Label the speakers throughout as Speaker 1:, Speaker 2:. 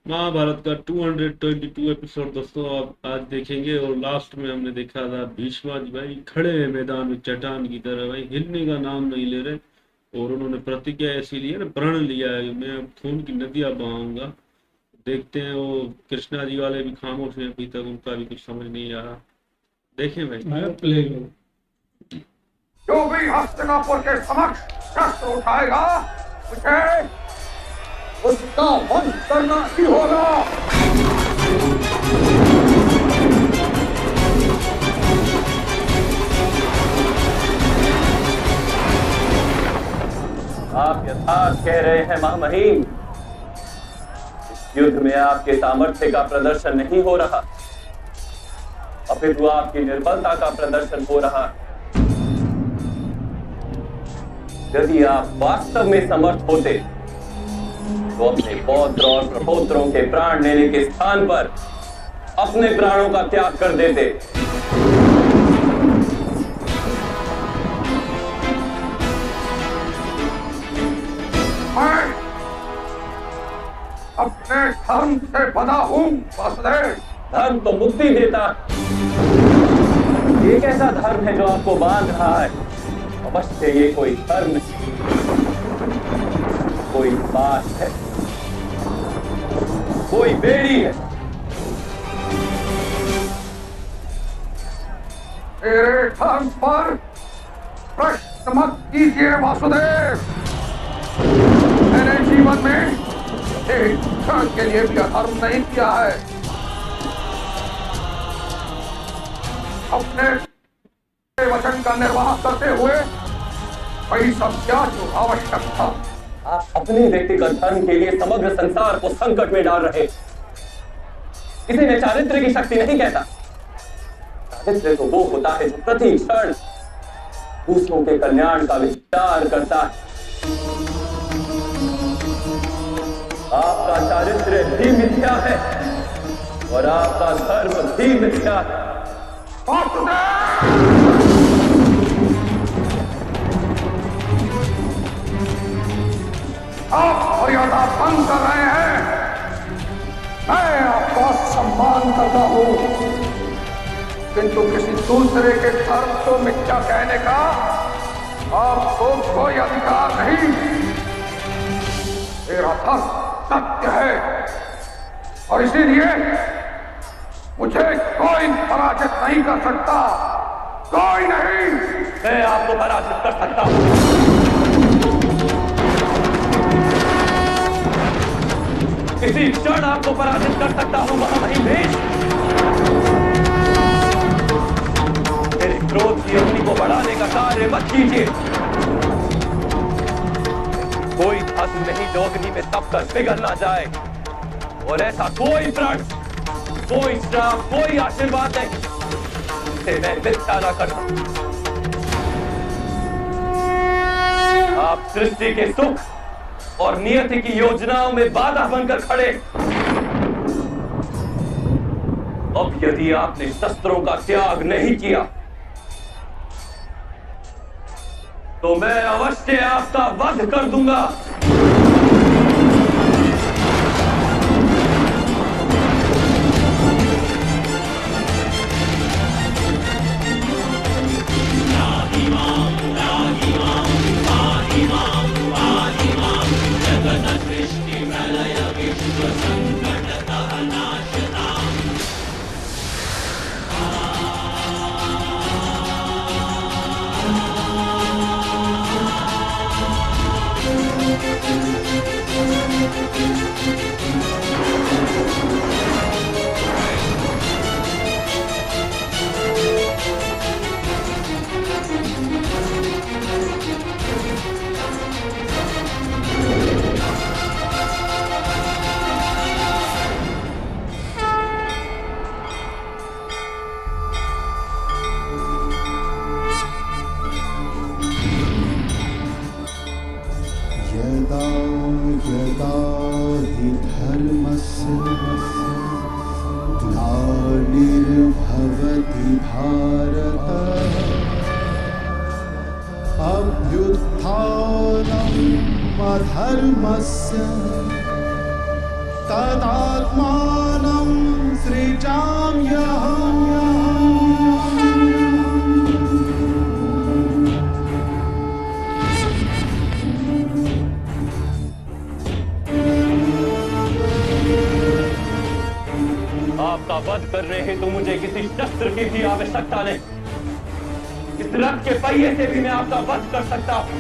Speaker 1: महाभारत का 222 एपिसोड दोस्तों आप आज देखेंगे। और लास्ट में हमने देखा था भीष्मा जी भाई खड़े हैं मैदान में चट्टान की तरह, भाई हिलने का नाम नहीं ले रहे। और उन्होंने प्रतिज्ञा ऐसी ली है ना, प्रण लिया है मैं अब खून की नदियां बहाऊंगा। देखते हैं, वो कृष्णा जी वाले भी खामोश हैं अभी तक, उनका भी कुछ समझ नहीं आ रहा। देखें भाई।
Speaker 2: मैं प्ले करूं।
Speaker 3: जो भी हस्तिनापुर के समक्ष शस्त्र उठाएगा मुझे उसका वध करना ही होगा।
Speaker 4: आप यथार्थ कह रहे हैं महामहिम। इस युद्ध में आपके सामर्थ्य का प्रदर्शन नहीं हो रहा, अपितु आपकी निर्बलता का प्रदर्शन हो रहा। यदि आप वास्तव में समर्थ होते तो अपने पौत्र और प्रपौत्रों के प्राण लेने के स्थान पर अपने प्राणों का त्याग कर देते।
Speaker 3: मैं अपने धर्म से बंधा हूं वासुदेव।
Speaker 4: धर्म तो मुक्ति देता, ये कैसा धर्म है जो आपको बांध रहा है? अवश्य ये कोई धर्म नहीं, कोई पास है, कोई बेड़ी है।
Speaker 3: मेरे धर्म पर प्रश्न मत कीजिए वासुदेव। मैंने जीवन में एक क्षण के लिए भी अधर्म नहीं किया है। अपने वचन का निर्वाह करते हुए वही सब क्या जो आवश्यक था।
Speaker 4: आप अपने व्यक्तिगत धर्म के लिए समग्र संसार को संकट में डाल रहे। इसे मैं चारित्र्य की शक्ति नहीं कहता। चारित्र्य तो वो होता है जो प्रति क्षण दूसरों के कल्याण का विचार करता है। आपका चारित्र्य भी मिथ्या है और आपका धर्म भी मिथ्या है।
Speaker 3: आप मर्यादा भंग कर रहे हैं। मैं आपका सम्मान करता हूं, किंतु किसी दूसरे के धर्म को मिथ्या कहने का आपको कोई अधिकार नहीं। मेरा धर्म सत्य है और इसीलिए मुझे कोई पराजित नहीं कर सकता। कोई नहीं।
Speaker 4: मैं आपको पराजित कर सकता हूं। किसी क्षण आपको पराजित कर सकता हूं महामहिम भीष्म। मेरे क्रोध की अग्नि को बढ़ाने का कार्य मत कीजिए। कोई धातु नहीं जो अग्नि में तप कर पिघल ना जाए, और ऐसा कोई प्रण, कोई श्राप, कोई आशीर्वाद नहीं जिसे मैं मिथ्या ना कर सकूं। आप सृष्टि के सुख और नियति की योजनाओं में बाधा बनकर खड़े। अब यदि आपने शस्त्रों का त्याग नहीं किया तो मैं अवश्य आपका वध कर दूंगा।
Speaker 5: यदा यदा हि धर्मस्य ग्लानिर्भवति भारत अभ्युत्थानम् अधर्मस्य तदात्मनात्मनोऽधर्मः
Speaker 4: आपका वध करने हेतु मुझे किसी शस्त्र की भी आवश्यकता नहीं। इस रथ के पहिए से भी मैं आपका वध कर सकता हूं।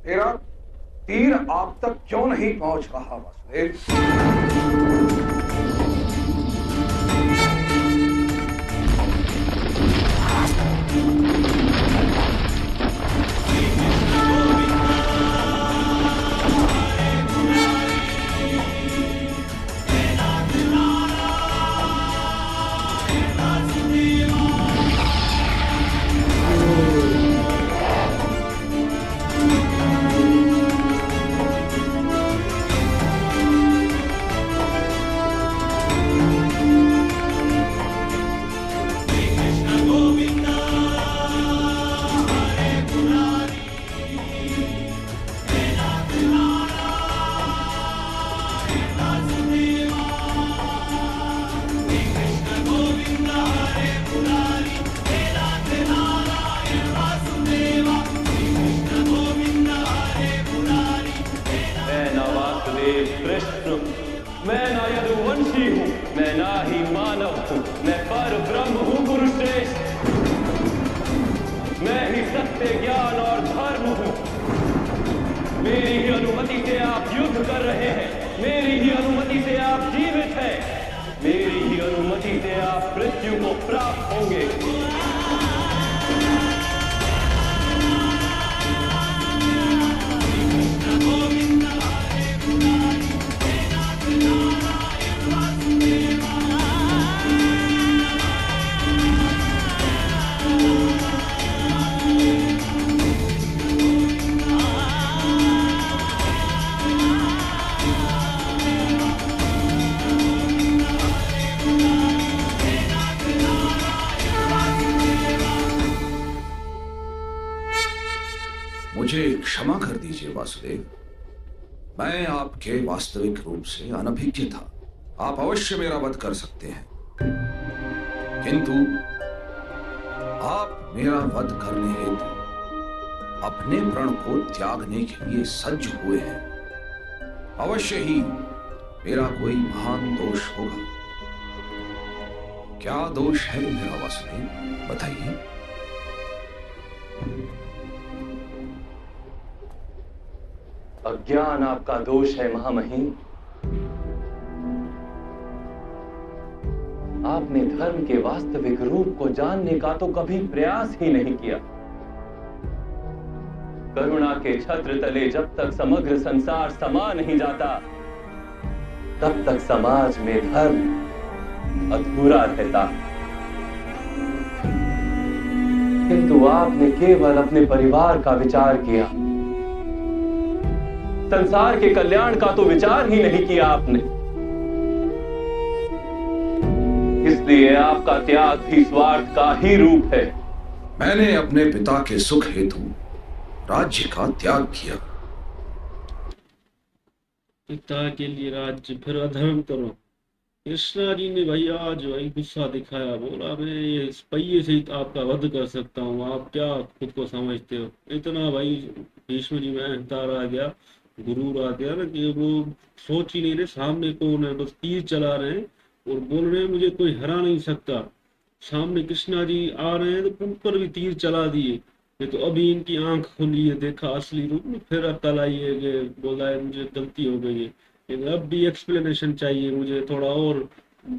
Speaker 3: तेरा तीर आप तक क्यों नहीं पहुंच रहा वासुदेव?
Speaker 4: मैं ना यदुवंशी हूँ, मैं ना ही मानव हूँ, मैं पर ब्रह्म हूँ गुरुश्रेष्ठ। मैं ही सत्य, ज्ञान और धर्म हूँ। मेरी ही अनुमति से आप युद्ध कर रहे हैं, मेरी ही अनुमति से आप जीवित हैं, मेरी ही अनुमति से आप मृत्यु को प्राप्त होंगे।
Speaker 2: मुझे क्षमा कर दीजिए वासुदेव, मैं आपके वास्तविक रूप से अनभिज्ञ था। आप अवश्य मेरा वध कर सकते हैं, किंतु आप मेरा वध करने हेतु अपने प्रण को त्यागने के लिए सज्ज हुए हैं। अवश्य ही मेरा कोई महान दोष होगा। क्या दोष है मेरा वासुदेव, बताइए।
Speaker 4: अज्ञान आपका दोष है महामहिम। आपने धर्म के वास्तविक रूप को जानने का तो कभी प्रयास ही नहीं किया। करुणा के छत्र तले जब तक समग्र संसार समा नहीं जाता, तब तक समाज में धर्म अधूरा रहता। किंतु आपने केवल अपने परिवार का विचार किया, संसार के कल्याण का तो विचार ही नहीं किया आपने। इसलिए आपका त्याग भी स्वार्थ का ही रूप है।
Speaker 2: मैंने अपने पिता के सुख हेतु राज्य का त्याग किया।
Speaker 1: पिता के लिए राज्य, फिर अधर्म करो। कृष्णा जी ने भाई आज भाई गुस्सा दिखाया, बोला मैं ये इस पहिए से ही आपका वध कर सकता हूँ, आप क्या खुद को समझते हो। इतना भाई भीष्म जी में अहंकार आ गया, गुरूर आ गया ना, कि वो सोच ही नहीं रहे सामने कौन है, बस तीर चला रहे हैं और बोल रहे हैं मुझे कोई हरा नहीं सकता। सामने कृष्णा जी आ रहे हैं तो उन पर भी तीर चला दिए। ये तो अभी इनकी आंख खुली है, देखा असली रूप में, फिर अकल आई है कि बोला है मुझे गलती हो गई है। लेकिन अब भी एक्सप्लेनेशन चाहिए मुझे, थोड़ा और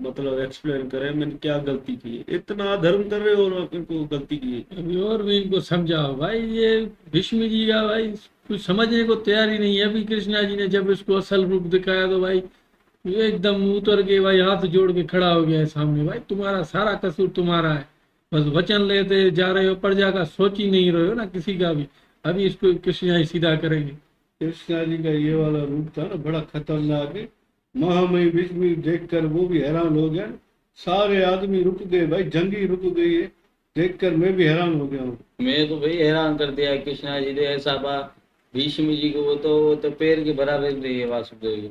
Speaker 1: मतलब एक्सप्लेन करें मैंने क्या गलती की है। इतना धर्म कर रहे हो और आप इनको गलती की है।
Speaker 6: अभी और भी इनको समझाओ भाई, ये भीष्म जी का भाई कुछ समझने को तैयार ही नहीं है। अभी कृष्णा जी ने जब इसको असल रूप दिखाया तो भाई ये एकदम उतर के भाई हाथ जोड़ के खड़ा हो गया है सामने। भाई तुम्हारा सारा कसूर तुम्हारा है, बस वचन लेते जा रहे हो, प्रजा का सोच ही नहीं रहे हो ना किसी का भी। अभी इसको कृष्णा जी सीधा करेंगे।
Speaker 1: कृष्णा जी का ये वाला रूप था ना बड़ा खतरनाक है। महामयी भीष्म देखकर वो भी हैरान हो गया, सारे आदमी रुक गए भाई, जंगी रुक गई है, देखकर मैं भी हैरान हो गया हूँ।
Speaker 7: मैं तो भाई हैरान कर दिया कृष्णा जी ने ऐसा बा भीष्म जी को, वो तो पैर के बराबर नहीं है वासुदेव।